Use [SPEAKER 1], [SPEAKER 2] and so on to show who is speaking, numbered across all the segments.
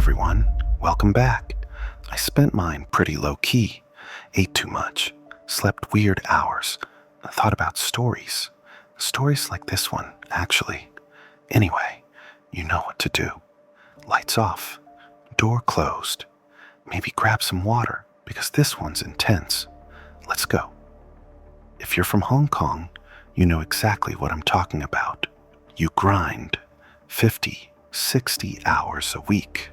[SPEAKER 1] everyone. Welcome back. I spent mine pretty low-key, ate too much, slept weird hours, and thought about stories. Stories like this one, actually. Anyway, you know what to do. Lights off, door closed. Maybe grab some water, because this one's intense. Let's go. If you're from Hong Kong, you know exactly what I'm talking about. You grind 50, 60 hours a week.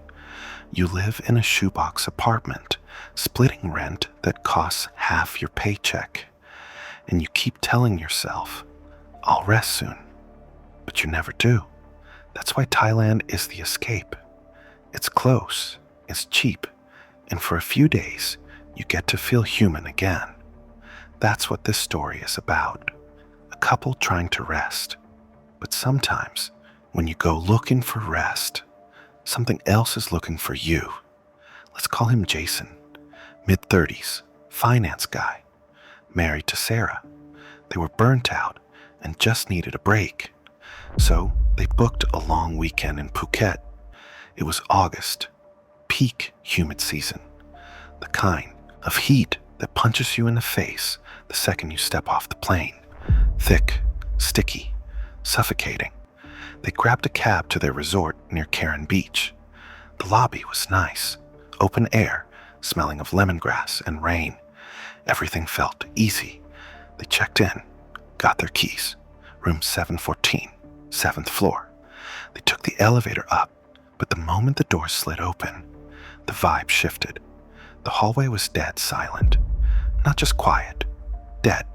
[SPEAKER 1] You live in a shoebox apartment, splitting rent that costs half your paycheck. And you keep telling yourself, I'll rest soon. But you never do. That's why Thailand is the escape. It's close, it's cheap, and for a few days, you get to feel human again. That's what this story is about. A couple trying to rest. But sometimes, when you go looking for rest, something else is looking for you. Let's call him Jason, mid-30s, finance guy, married to Sarah. They were burnt out and just needed a break. So they booked a long weekend in Phuket. It was August, peak humid season, the kind of heat that punches you in the face the second you step off the plane. Thick, sticky, suffocating. They grabbed a cab to their resort near Karon Beach. The lobby was nice, open air, smelling of lemongrass and rain. Everything felt easy. They checked in, got their keys. Room 714, 7th floor. They took the elevator up, but the moment the door slid open, the vibe shifted. The hallway was dead silent. Not just quiet, dead.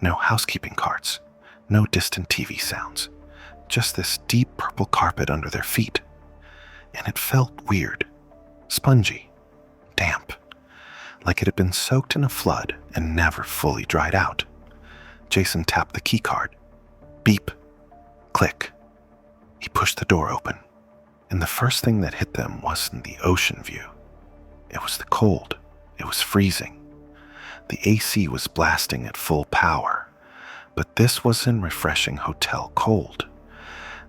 [SPEAKER 1] No housekeeping carts, no distant TV sounds. Just this deep purple carpet under their feet. And it felt weird, spongy, damp, like it had been soaked in a flood and never fully dried out. Jason tapped the keycard. Beep, click. He pushed the door open, and the first thing that hit them wasn't the ocean view. It was the cold. It was freezing. The AC was blasting at full power, but this wasn't refreshing hotel cold.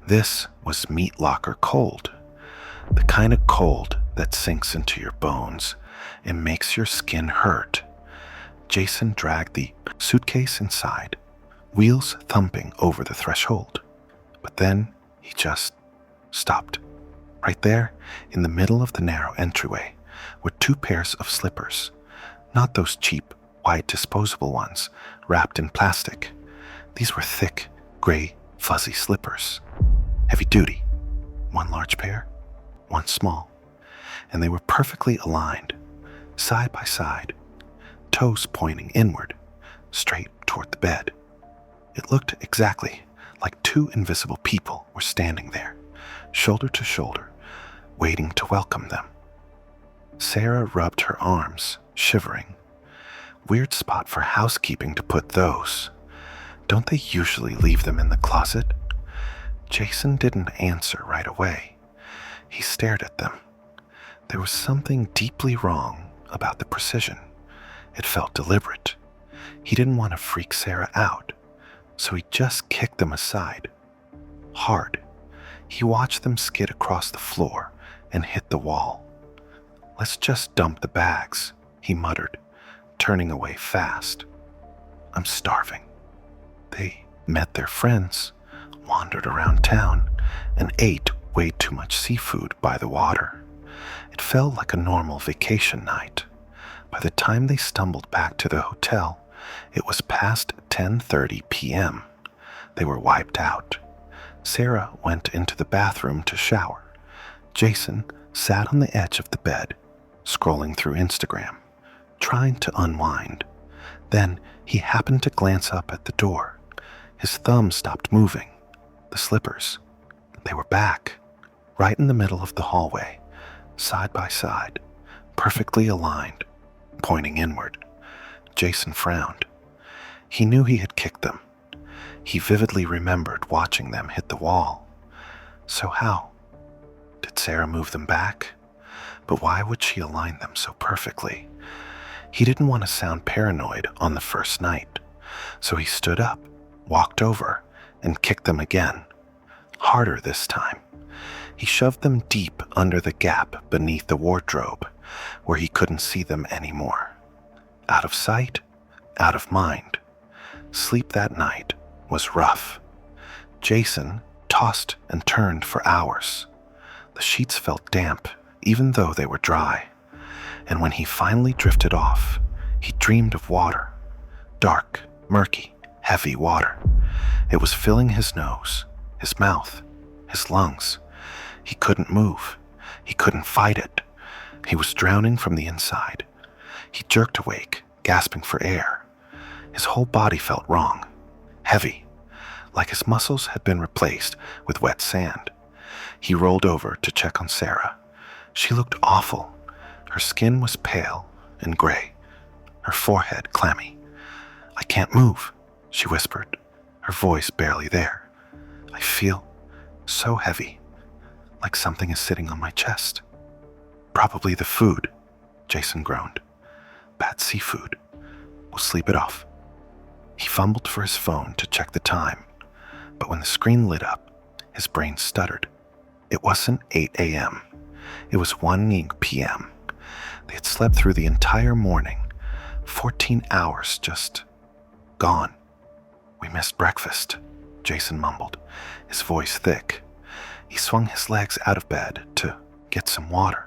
[SPEAKER 1] This was meat locker cold, the kind of cold that sinks into your bones and makes your skin hurt. Jason dragged the suitcase inside, wheels thumping over the threshold. But then he just stopped. Right there, in the middle of the narrow entryway, were two pairs of slippers. Not those cheap, white disposable ones, wrapped in plastic. These were thick, gray, fuzzy slippers. Heavy duty. One large pair, one small. And they were perfectly aligned, side by side, toes pointing inward, straight toward the bed. It looked exactly like two invisible people were standing there, shoulder to shoulder, waiting to welcome them. Sarah rubbed her arms, shivering. Weird spot for housekeeping to put those. Don't they usually leave them in the closet? Jason didn't answer right away. He stared at them. There was something deeply wrong about the precision. It felt deliberate. He didn't want to freak Sarah out, so he just kicked them aside. Hard. He watched them skid across the floor and hit the wall. Let's just dump the bags, he muttered, turning away fast. I'm starving. They met their friends, wandered around town, and ate way too much seafood by the water. It felt like a normal vacation night. By the time they stumbled back to the hotel, it was past 10:30 p.m. They were wiped out. Sarah went into the bathroom to shower. Jason sat on the edge of the bed, scrolling through Instagram, trying to unwind. Then he happened to glance up at the door. His thumb stopped moving. The slippers. They were back, right in the middle of the hallway, side by side, perfectly aligned, pointing inward. Jason frowned. He knew he had kicked them. He vividly remembered watching them hit the wall. So how? Did Sarah move them back? But why would she align them so perfectly? He didn't want to sound paranoid on the first night, so he stood up, walked over, and kicked them again. harder this time. He shoved them deep under the gap beneath the wardrobe, where he couldn't see them anymore. Out of sight, out of mind. Sleep that night was rough. Jason tossed and turned for hours. The sheets felt damp, even though they were dry. And when he finally drifted off, he dreamed of water. Dark, murky, heavy water. It was filling his nose, his mouth, his lungs. He couldn't move. He couldn't fight it. He was drowning from the inside. He jerked awake, gasping for air. His whole body felt wrong, heavy, like his muscles had been replaced with wet sand. He rolled over to check on Sarah. She looked awful. Her skin was pale and gray, her forehead clammy. "I can't move," she whispered, her voice barely there. "I feel so heavy, like something is sitting on my chest." "Probably the food," Jason groaned. "Bad seafood. We'll sleep it off." He fumbled for his phone to check the time, but when the screen lit up, his brain stuttered. It wasn't 8 a.m. It was 1 p.m. They had slept through the entire morning. 14 hours just gone. "We missed breakfast," Jason mumbled, his voice thick. He swung his legs out of bed to get some water,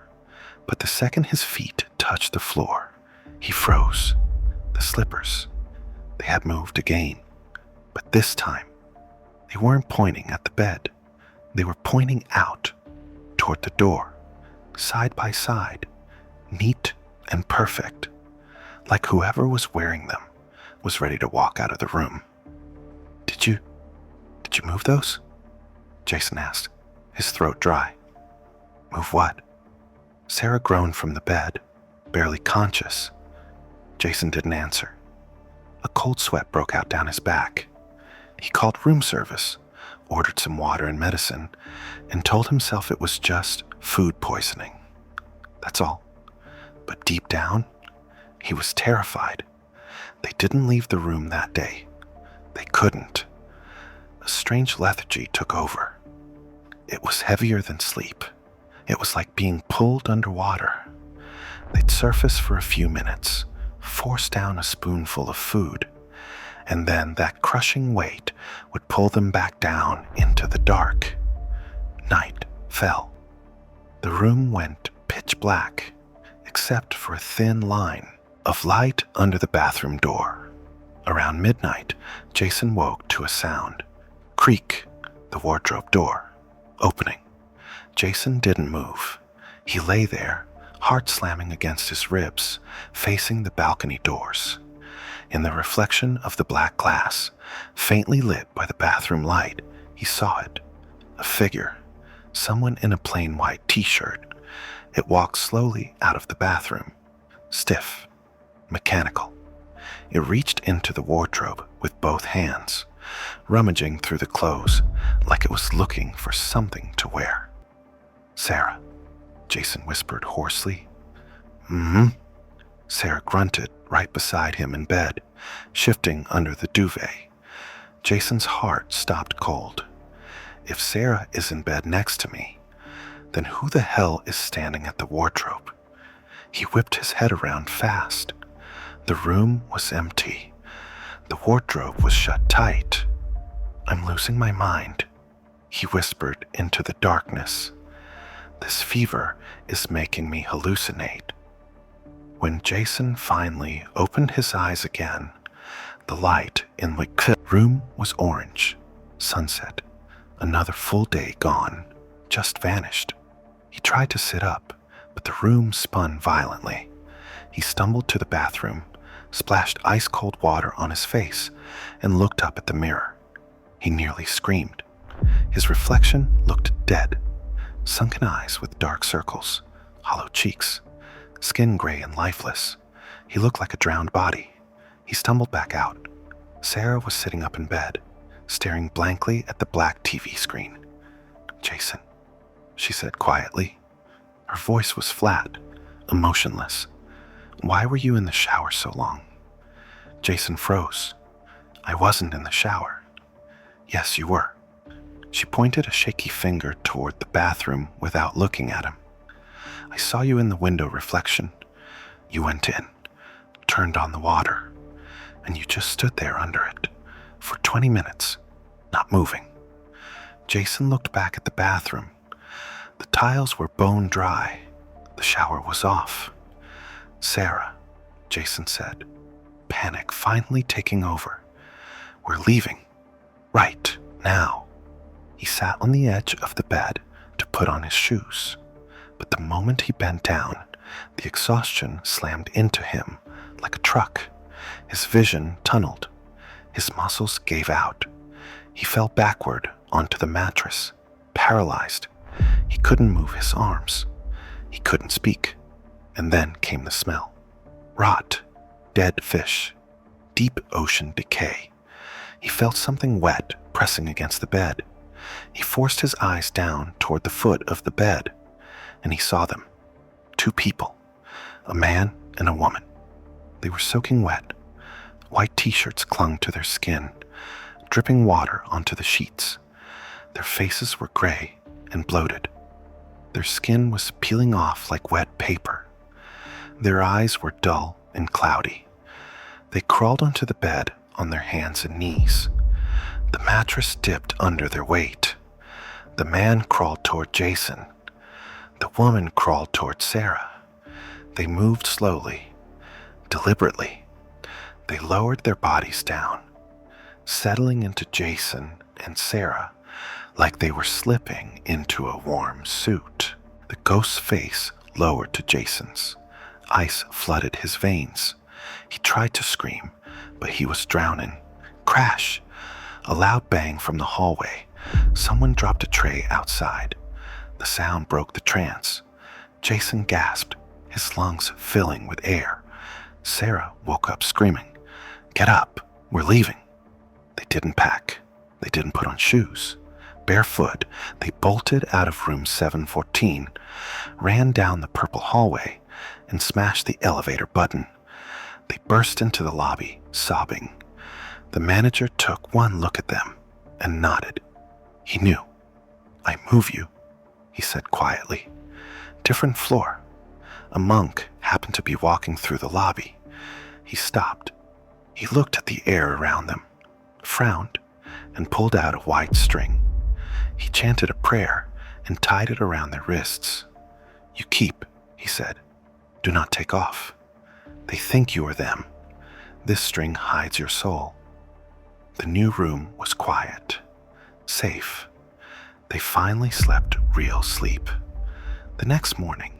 [SPEAKER 1] but the second his feet touched the floor, he froze. The slippers, they had moved again, but this time, they weren't pointing at the bed. They were pointing out, toward the door, side by side, neat and perfect, like whoever was wearing them was ready to walk out of the room. Did you move those?" Jason asked, his throat dry. "Move what?" Sarah groaned from the bed, barely conscious. Jason didn't answer. A cold sweat broke out down his back. He called room service, ordered some water and medicine, and told himself it was just food poisoning. That's all. But deep down, he was terrified. They didn't leave the room that day. They couldn't. A strange lethargy took over. It was heavier than sleep. It was like being pulled underwater. They'd surface for a few minutes, force down a spoonful of food, and then that crushing weight would pull them back down into the dark. Night fell. The room went pitch black, except for a thin line of light under the bathroom door. Around midnight, Jason woke to a sound. Creak, the wardrobe door, opening. Jason didn't move. He lay there, heart slamming against his ribs, facing the balcony doors. In the reflection of the black glass, faintly lit by the bathroom light, he saw it. A figure, someone in a plain white t-shirt. It walked slowly out of the bathroom, stiff, mechanical. It reached into the wardrobe with both hands, rummaging through the clothes like it was looking for something to wear. "Sarah," Jason whispered hoarsely. "Mm-hmm." Sarah grunted right beside him in bed, shifting under the duvet. Jason's heart stopped cold. If Sarah is in bed next to me, then who the hell is standing at the wardrobe? He whipped his head around fast. The room was empty. The wardrobe was shut tight. "I'm losing my mind," he whispered into the darkness. "This fever is making me hallucinate." When Jason finally opened his eyes again, the light in the room was orange. Sunset. Another full day gone. Just vanished. He tried to sit up, but the room spun violently. He stumbled to the bathroom, splashed ice-cold water on his face, and looked up at the mirror. He nearly screamed. His reflection looked dead. Sunken eyes with dark circles, hollow cheeks, skin gray and lifeless. He looked like a drowned body. He stumbled back out. Sarah was sitting up in bed, staring blankly at the black TV screen. "Jason," she said quietly. Her voice was flat, emotionless. "Why were you in the shower so long?" Jason froze. "I wasn't in the shower." "Yes, you were." She pointed a shaky finger toward the bathroom without looking at him. I saw you in the window reflection. You went in, turned on the water, and you just stood there under it for 20 minutes, not moving. Jason looked back at the bathroom. The tiles were bone dry. The shower was off. Sarah, Jason said, panic finally taking over. We're leaving. Right now. He sat on the edge of the bed to put on his shoes. But the moment he bent down, the exhaustion slammed into him like a truck. His vision tunneled. His muscles gave out. He fell backward onto the mattress, paralyzed. He couldn't move his arms. He couldn't speak. And then came the smell. Rot, dead fish, deep ocean decay. He felt something wet pressing against the bed. He forced his eyes down toward the foot of the bed, and he saw them. 2 people, a man and a woman. They were soaking wet. White t-shirts clung to their skin, dripping water onto the sheets. Their faces were gray and bloated. Their skin was peeling off like wet paper. Their eyes were dull and cloudy. They crawled onto the bed on their hands and knees. The mattress dipped under their weight. The man crawled toward Jason. The woman crawled toward Sarah. They moved slowly, deliberately. They lowered their bodies down, settling into Jason and Sarah like they were slipping into a warm suit. The ghost's face lowered to Jason's. Ice flooded his veins. He tried to scream, but he was drowning. Crash! A loud bang from the hallway. Someone dropped a tray outside. The sound broke the trance. Jason gasped, his lungs filling with air. Sarah woke up screaming, "Get up, we're leaving." They didn't pack. They didn't put on shoes. Barefoot, they bolted out of room 714, ran down the purple hallway, and smashed the elevator button. They burst into the lobby, sobbing. The manager took one look at them and nodded. He knew. "I move you," he said quietly. Different floor. A monk happened to be walking through the lobby. He stopped. He looked at the air around them, frowned, and pulled out a white string. He chanted a prayer and tied it around their wrists. "You keep," he said. "Do not take off. They think you are them. This string hides your soul." The new room was quiet, safe. They finally slept real sleep. The next morning,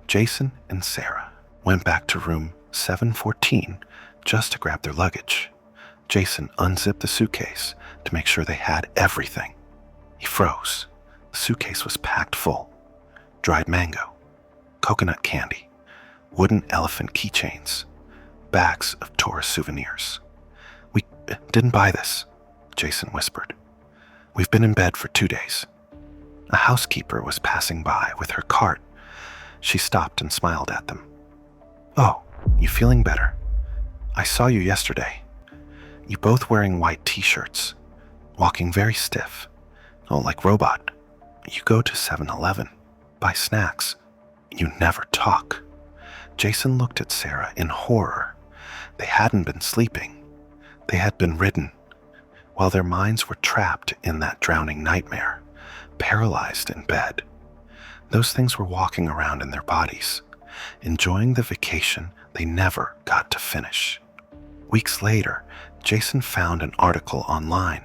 [SPEAKER 1] Jason and Sarah went back to room 714 just to grab their luggage. Jason unzipped the suitcase to make sure they had everything. He froze. The suitcase was packed full. Dried mango, coconut candy, wooden elephant keychains, bags of tourist souvenirs. "We didn't buy this," Jason whispered. "We've been in bed for 2 days." A housekeeper was passing by with her cart. She stopped and smiled at them. "Oh, you feeling better? I saw you yesterday. You both wearing white t-shirts, walking very stiff. Oh, like robot. You go to 7-Eleven, buy snacks. You never talk." Jason looked at Sarah in horror. They hadn't been sleeping. They had been ridden, while their minds were trapped in that drowning nightmare, paralyzed in bed. Those things were walking around in their bodies, enjoying the vacation they never got to finish. Weeks later, Jason found an article online.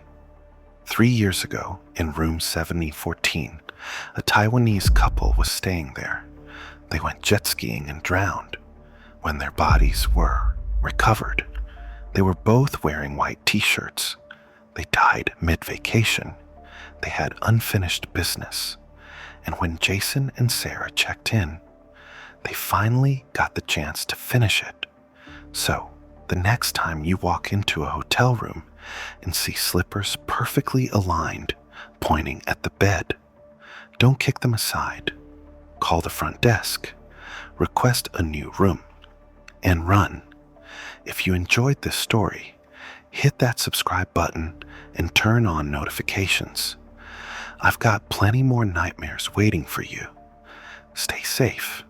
[SPEAKER 1] 3 years ago, in room 7014, a Taiwanese couple was staying there. They went jet skiing and drowned. When their bodies were recovered, they were both wearing white t-shirts. They died mid-vacation. They had unfinished business. And when Jason and Sarah checked in, they finally got the chance to finish it. So, the next time you walk into a hotel room and see slippers perfectly aligned, pointing at the bed, don't kick them aside. Call the front desk, request a new room, and run. If you enjoyed this story, hit that subscribe button and turn on notifications. I've got plenty more nightmares waiting for you. Stay safe